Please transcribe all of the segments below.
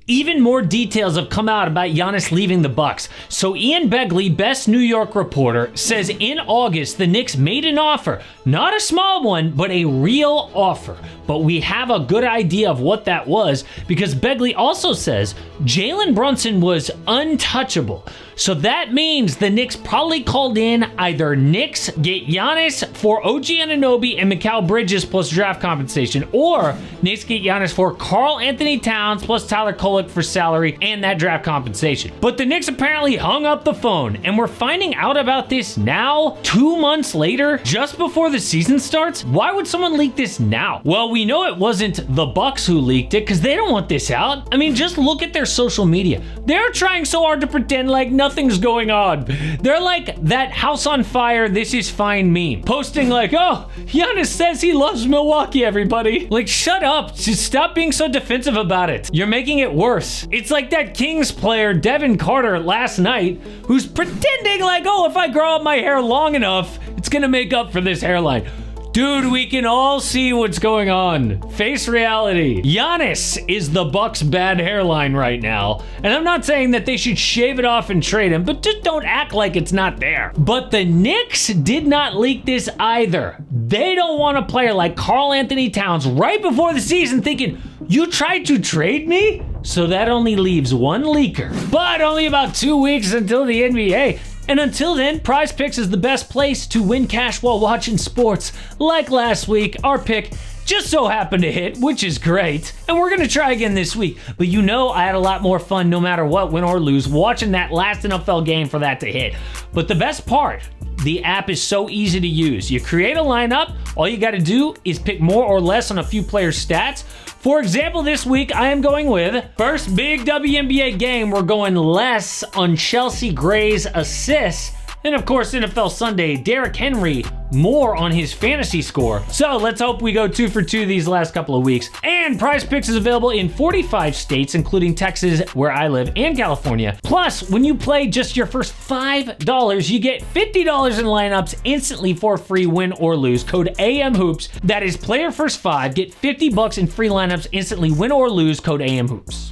Even more details have come out about Giannis leaving the Bucks. So Ian Begley, best New York reporter, says in August the Knicks made an offer. Not a small one, but a real offer. But we have a good idea of what that was because Begley also says Jalen Brunson was untouchable. So that means the Knicks probably called in either Knicks get Giannis for OG Anunoby and Mikal Bridges plus draft compensation, or Knicks get Giannis for Karl Anthony Towns plus Tyler Kolek for salary and that draft compensation. But the Knicks apparently hung up the phone, and we're finding out about this now, 2 months later, just before the season starts. Why would someone leak this now? Well, we know it wasn't the Bucks who leaked it because they don't want this out. I mean, just look at their social media. They're trying so hard to pretend like nothing's going on. They're like that house on fire, this is fine meme. Posting like, oh, Giannis says he loves Milwaukee, everybody. Like, shut up. Just stop being so defensive about it. You're making it worse. It's like that Kings player, Devin Carter, last night, who's pretending like, oh, if I grow out my hair long enough, it's gonna make up for this hairline. Dude, we can all see what's going on. Face reality. Giannis is the Bucks' bad hairline right now. And I'm not saying that they should shave it off and trade him, but just don't act like it's not there. But the Knicks did not leak this either. They don't want a player like Karl Anthony Towns right before the season thinking, you tried to trade me? So that only leaves one leaker. But only about 2 weeks until the NBA. And until then, PrizePicks is the best place to win cash while watching sports. Like last week, our pick just so happened to hit, which is great. And we're gonna try again this week. But you know I had a lot more fun no matter what, win or lose, watching that last NFL game for that to hit. But the best part, the app is so easy to use. You create a lineup, all you gotta do is pick more or less on a few players' stats. For example, this week I am going with first big WNBA game. We're going less on Chelsea Gray's assists. And of course, NFL Sunday, Derrick Henry, more on his fantasy score. So let's hope we go 2 for 2 these last couple of weeks. And PrizePicks is available in 45 states, including Texas, where I live, and California. Plus, when you play just your first $5, you get $50 in lineups instantly for free, win or lose. Code AMHOOPS. That is player first 5. Get $50 in free lineups instantly, win or lose. Code AMHOOPS.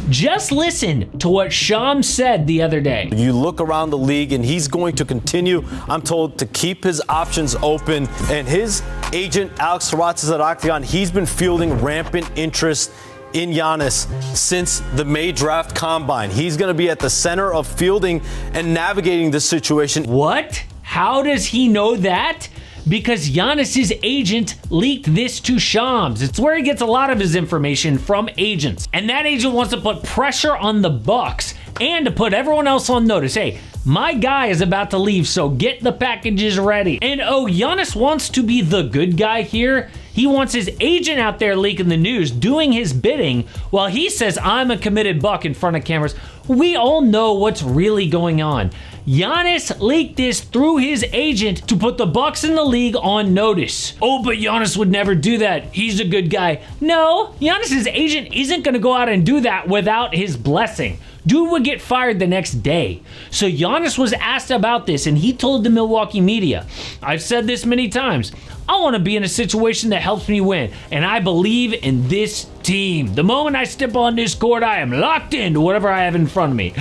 Just listen to what Shams said the other day. You look around the league and he's going to continue, I'm told, to keep his options open. And his agent, Alex Saratzis at Octagon, he's been fielding rampant interest in Giannis since the May draft combine. He's going to be at the center of fielding and navigating this situation. What? How does he know that? Because Giannis's agent leaked this to Shams. It's where he gets a lot of his information from agents. And that agent wants to put pressure on the Bucks and to put everyone else on notice. Hey, my guy is about to leave, so get the packages ready. And oh, Giannis wants to be the good guy here. He wants his agent out there leaking the news, doing his bidding, while he says, I'm a committed Buck in front of cameras. We all know what's really going on. Giannis leaked this through his agent to put the Bucks in the league on notice. Oh, but Giannis would never do that. He's a good guy. No, Giannis's agent isn't going to go out and do that without his blessing. Dude would get fired the next day. So Giannis was asked about this, and he told the Milwaukee media, I've said this many times, I want to be in a situation that helps me win, and I believe in this team. The moment I step on this court, I am locked into whatever I have in front of me.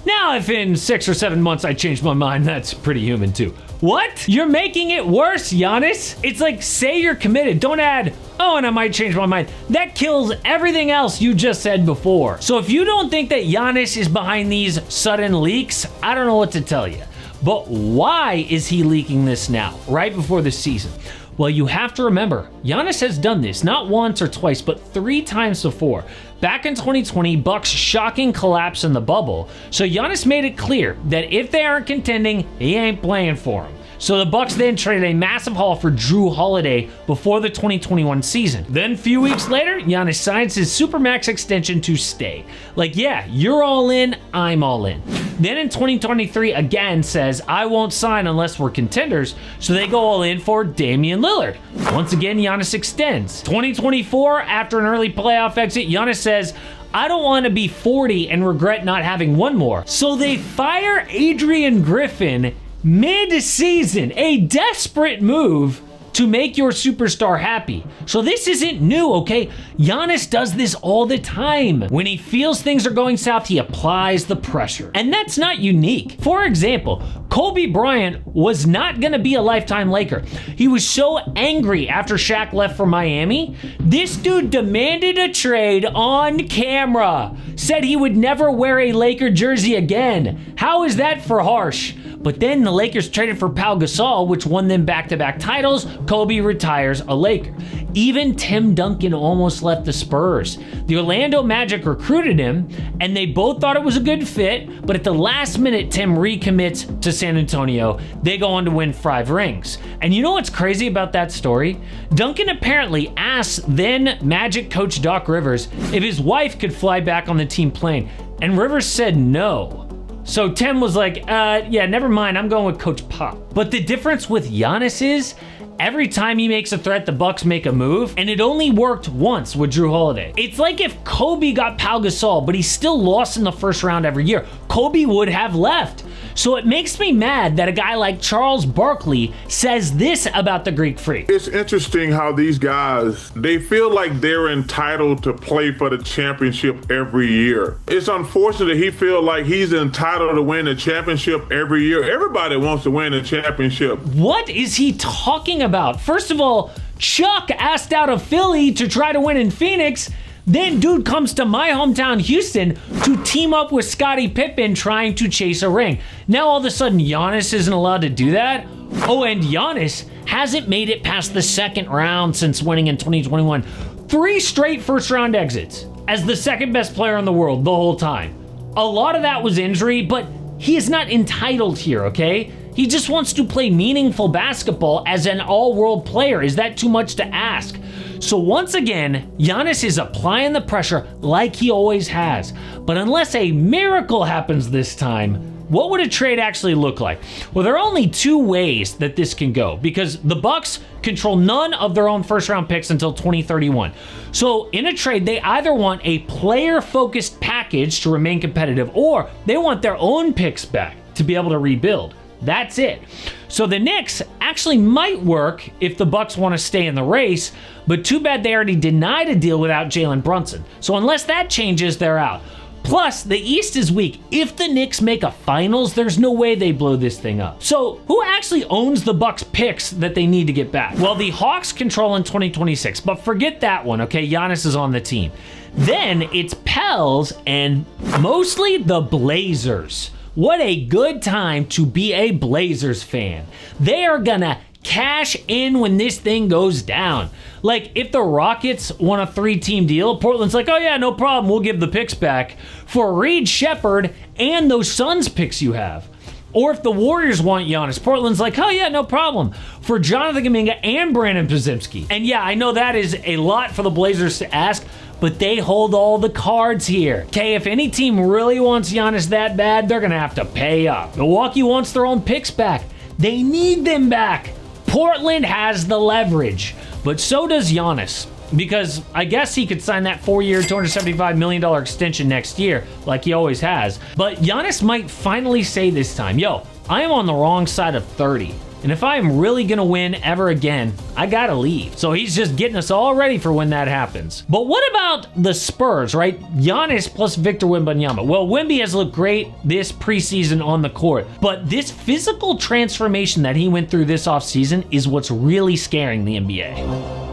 Now, if in 6 or 7 months I change my mind, that's pretty human too. What? You're making it worse, Giannis. It's like, say you're committed. Don't add, oh, and I might change my mind. That kills everything else you just said before. So if you don't think that Giannis is behind these sudden leaks, I don't know what to tell you. But why is he leaking this now, right before the season? Well, you have to remember, Giannis has done this not once or twice, but 3 times before. Back in 2020, Bucks' shocking collapse in the bubble. So Giannis made it clear that if they aren't contending, he ain't playing for them. So the Bucks then traded a massive haul for Drew Holiday before the 2021 season. Then a few weeks later, Giannis signs his Supermax extension to stay. Like, yeah, you're all in, I'm all in. Then in 2023, again says, I won't sign unless we're contenders, so they go all in for Damian Lillard. Once again, Giannis extends. 2024, after an early playoff exit, Giannis says, I don't want to be 40 and regret not having one more. So they fire Adrian Griffin mid-season, a desperate move to make your superstar happy. So this isn't new, okay? Giannis does this all the time. When he feels things are going south, he applies the pressure. And that's not unique. For example, Kobe Bryant was not gonna be a lifetime Laker. He was so angry after Shaq left for Miami. This dude demanded a trade on camera. Said he would never wear a Laker jersey again. How is that for harsh? But then the Lakers traded for Pau Gasol, which won them back-to-back titles. Kobe retires a Laker. Even Tim Duncan almost left the Spurs. The Orlando Magic recruited him, and they both thought it was a good fit, but at the last minute, Tim recommits to San Antonio. They go on to win 5 rings. And you know what's crazy about that story? Duncan apparently asked then Magic coach Doc Rivers if his wife could fly back on the team plane, and Rivers said no. So Tim was like, yeah, never mind, I'm going with Coach Pop. But the difference with Giannis is, every time he makes a threat, the Bucks make a move, and it only worked once with Drew Holiday. It's like if Kobe got Pau Gasol, but he still lost in the first round every year. Kobe would have left. So it makes me mad that a guy like Charles Barkley says this about the Greek Freak. It's interesting how these guys, they feel like they're entitled to play for the championship every year. It's unfortunate that he feels like he's entitled to win the championship every year. Everybody wants to win the championship. What is he talking about? First of all, Chuck asked out of Philly to try to win in Phoenix. Then dude comes to my hometown, Houston, to team up with Scottie Pippen trying to chase a ring. Now all of a sudden, Giannis isn't allowed to do that? Oh, and Giannis hasn't made it past the second round since winning in 2021. 3 straight first-round exits as the second best player in the world the whole time. A lot of that was injury, but he is not entitled here, okay? He just wants to play meaningful basketball as an all-world player. Is that too much to ask? So once again, Giannis is applying the pressure like he always has. But unless a miracle happens this time, what would a trade actually look like? Well, there are only 2 ways that this can go, because the Bucks control none of their own first-round picks until 2031. So in a trade, they either want a player-focused package to remain competitive, or they want their own picks back to be able to rebuild. That's it. So the Knicks actually might work if the Bucks want to stay in the race, but too bad they already denied a deal without Jalen Brunson. So unless that changes, they're out. Plus, the East is weak. If the Knicks make a finals, there's no way they blow this thing up. So who actually owns the Bucks picks that they need to get back? Well, the Hawks control in 2026, but forget that one, okay? Giannis is on the team. Then it's Pels and mostly the Blazers. What a good time to be a Blazers fan. They are gonna cash in when this thing goes down. Like, if the Rockets want a 3-team deal, Portland's like, oh yeah, no problem, we'll give the picks back for Reed Shepherd and those Suns picks you have. Or if the Warriors want Giannis, Portland's like, oh yeah, no problem, for Jonathan Kuminga and Brandon Podziemski. And yeah, I know that is a lot for the Blazers to ask, but they hold all the cards here. Okay, if any team really wants Giannis that bad, they're gonna have to pay up. Milwaukee wants their own picks back. They need them back. Portland has the leverage, but so does Giannis, because I guess he could sign that 4-year, $275 million extension next year, like he always has. But Giannis might finally say this time, yo, I am on the wrong side of 30. And if I am really going to win ever again, I got to leave. So he's just getting us all ready for when that happens. But what about the Spurs, right? Giannis plus Victor Wembanyama. Well, Wemby has looked great this preseason on the court. But this physical transformation that he went through this offseason is what's really scaring the NBA.